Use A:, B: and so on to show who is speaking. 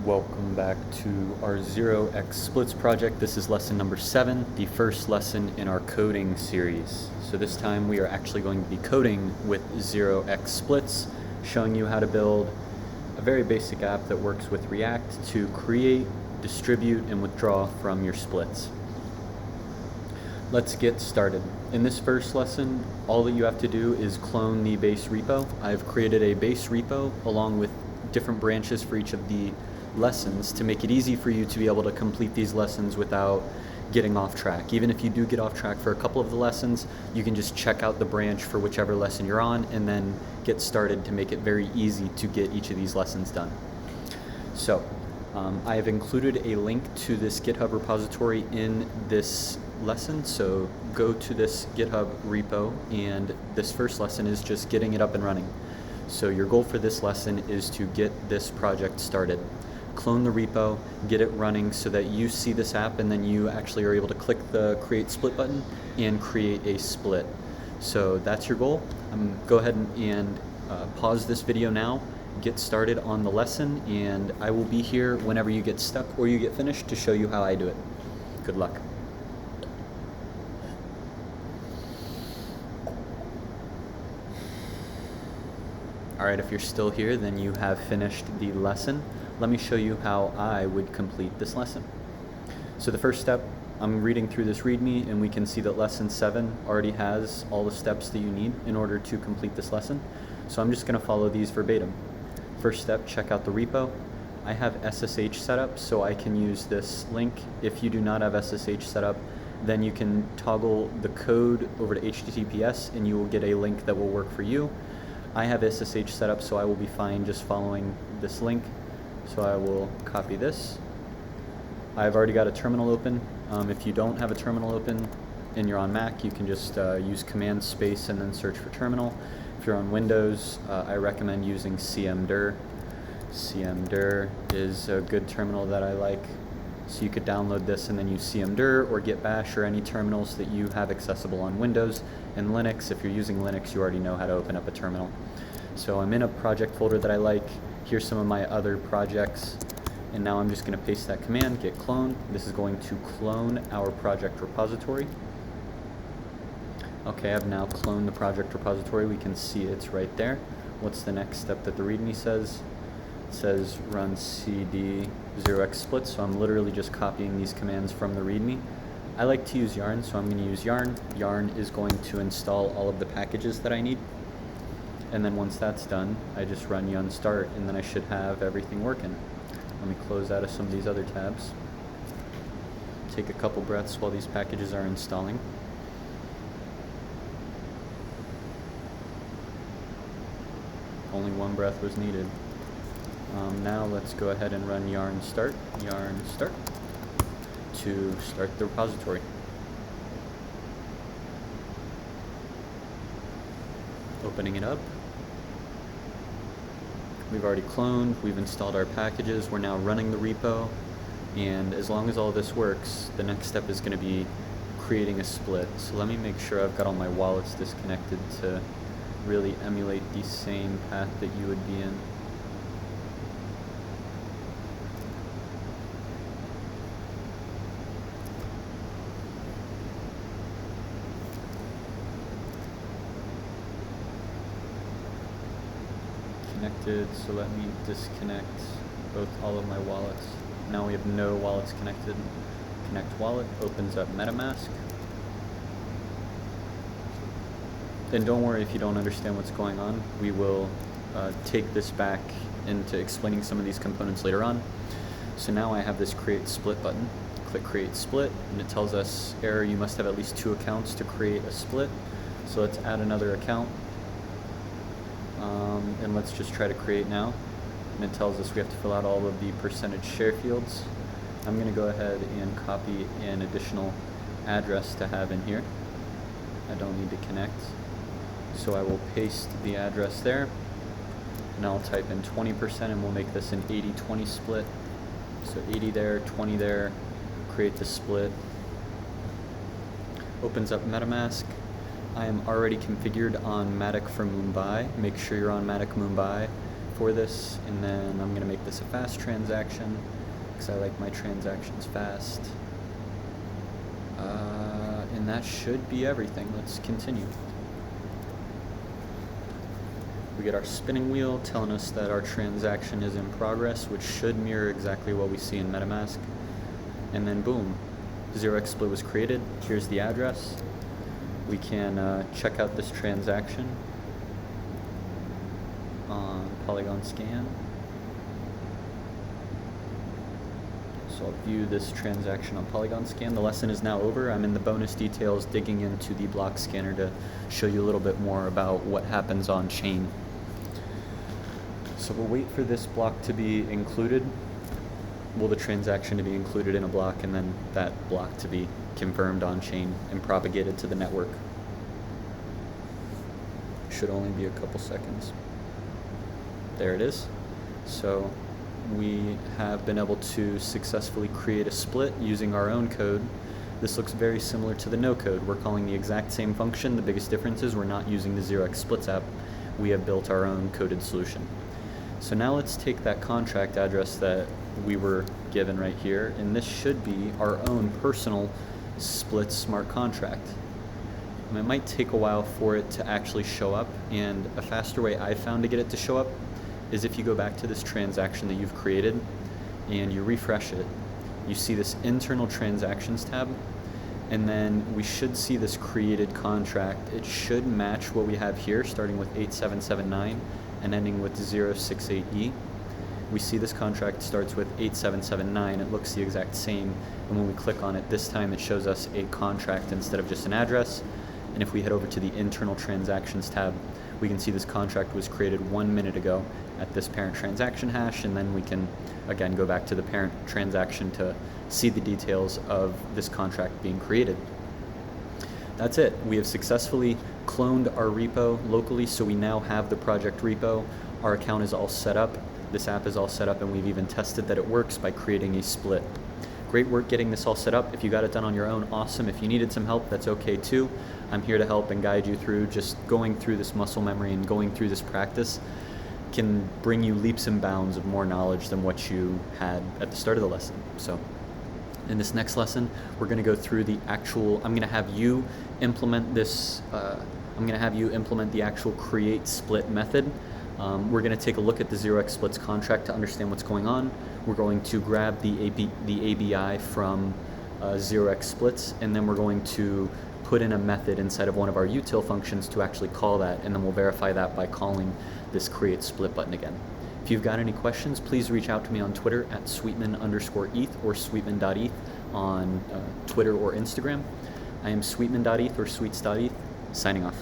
A: Welcome back to our 0xSplits project. This is lesson number 7, the first lesson in our coding series. So this time we are actually going to be coding with 0xSplits, showing you how to build a very basic app that works with React to create, distribute, and withdraw from your splits. Let's get started. In this first lesson, all that you have to do is clone the base repo. I've created a base repo along with different branches for each of the lessons to make it easy for you to be able to complete these lessons without getting off track. Even if you do get off track for a couple of the lessons, you can just check out the branch for whichever lesson you're on and then get started to make it very easy to get each of these lessons done. So I have included a link to this GitHub repository in this lesson, so go to this GitHub repo, and this first lesson is just getting it up and running. So your goal for this lesson is to get this project started. Clone the repo, get it running so that you see this app and then you actually are able to click the create split button and create a split. So that's your goal. Go ahead and pause this video now, get started on the lesson, and I will be here whenever you get stuck or you get finished to show you how I do it. Good luck. Alright, if you're still here, then you have finished the lesson. Let me show you how I would complete this lesson. So the first step, I'm reading through this README, and we can see that lesson 7 already has all the steps that you need in order to complete this lesson. So I'm just going to follow these verbatim. First step, check out the repo. I have SSH set up, so I can use this link. If you do not have SSH set up, then you can toggle the code over to HTTPS, and you will get a link that will work for you. I have SSH set up, so I will be fine just following this link. So I will copy this. I've already got a terminal open. If you don't have a terminal open and you're on Mac, you can just use command space and then search for terminal. If you're on Windows, I recommend using cmdir. Cmdir is a good terminal that I like. So you could download this and then use cmdir or git bash or any terminals that you have accessible on Windows. And Linux, if you're using Linux, you already know how to open up a terminal. So I'm in a project folder that I like. Here's some of my other projects. And now I'm just going to paste that command, git clone. This is going to clone our project repository. Okay, I've now cloned the project repository. We can see it's right there. What's the next step that the README says? It says run cd 0xSplits, so I'm literally just copying these commands from the README. I like to use yarn, so I'm going to use yarn. Yarn is going to install all of the packages that I need. And then once that's done, I just run yum start, and then I should have everything working. Let me close out of some of these other tabs. Take a couple breaths while these packages are installing. Only one breath was needed. Now let's go ahead and run yarn start to start the repository. Opening it up. We've already cloned, we've installed our packages, we're now running the repo, and as long as all this works, the next step is going to be creating a split. So let me make sure I've got all my wallets disconnected to really emulate the same path that you would be in. Connected, so let me disconnect all of my wallets. Now we have no wallets connected. Connect wallet opens up MetaMask. And don't worry if you don't understand what's going on. We will take this back into explaining some of these components later on. So now I have this create split button. Click create split, and it tells us error, you must have at least 2 accounts to create a split. So let's add another account. And let's just try to create now. And it tells us we have to fill out all of the percentage share fields. I'm going to go ahead and copy an additional address to have in here. I don't need to connect. So I will paste the address there. And I'll type in 20% and we'll make this an 80-20 split. So 80 there, 20 there, create the split. Opens up MetaMask. I am already configured on Matic for Mumbai. Make sure you're on Matic Mumbai for this, and then I'm going to make this a fast transaction because I like my transactions fast. And that should be everything. Let's continue. We get our spinning wheel telling us that our transaction is in progress, which should mirror exactly what we see in MetaMask. And then boom, 0xSplit was created. Here's the address. We can check out this transaction on Polygon Scan. So I'll view this transaction on Polygon Scan. The lesson is now over. I'm in the bonus details digging into the block scanner to show you a little bit more about what happens on chain. So we'll wait for this block to be included. Well, the transaction to be included in a block, and then that block to be confirmed on chain and propagated to the network. Should only be a couple seconds. There it is. So we have been able to successfully create a split using our own code. This looks very similar to the no code. We're calling the exact same function. The biggest difference is we're not using the 0xSplits app. We have built our own coded solution. So now let's take that contract address that we were given right here, and this should be our own personal split smart contract. It might take a while for it to actually show up, and a faster way I found to get it to show up is if you go back to this transaction that you've created and you refresh it, you see this internal transactions tab, and then we should see this created contract. It should match what we have here, starting with 8779 and ending with 068E. We see this contract starts with 8779. It looks the exact same, and when we click on it this time, it shows us a contract instead of just an address. And if we head over to the internal transactions tab, we can see this contract was created 1 minute ago at this parent transaction hash, and then we can again go back to the parent transaction to see the details of this contract being created. That's it. We have successfully cloned our repo locally, so we now have the project repo. Our account is all set up. This app is all set up, and we've even tested that it works by creating a split. Great work getting this all set up. If you got it done on your own, awesome. If you needed some help, that's okay too. I'm here to help and guide you through. Just going through this muscle memory and going through this practice can bring you leaps and bounds of more knowledge than what you had at the start of the lesson. So in this next lesson, we're going to go through the actual, I'm going to have you implement this, I'm going to have you implement the actual create split method. We're going to take a look at the 0xSplits contract to understand what's going on. We're going to grab the ABI from 0xSplits, and then we're going to put in a method inside of one of our util functions to actually call that, and then we'll verify that by calling this create split button again. If you've got any questions, please reach out to me on Twitter at sweetman_eth or sweetman.eth on Twitter or Instagram. I am sweetman.eth or sweets.eth, signing off.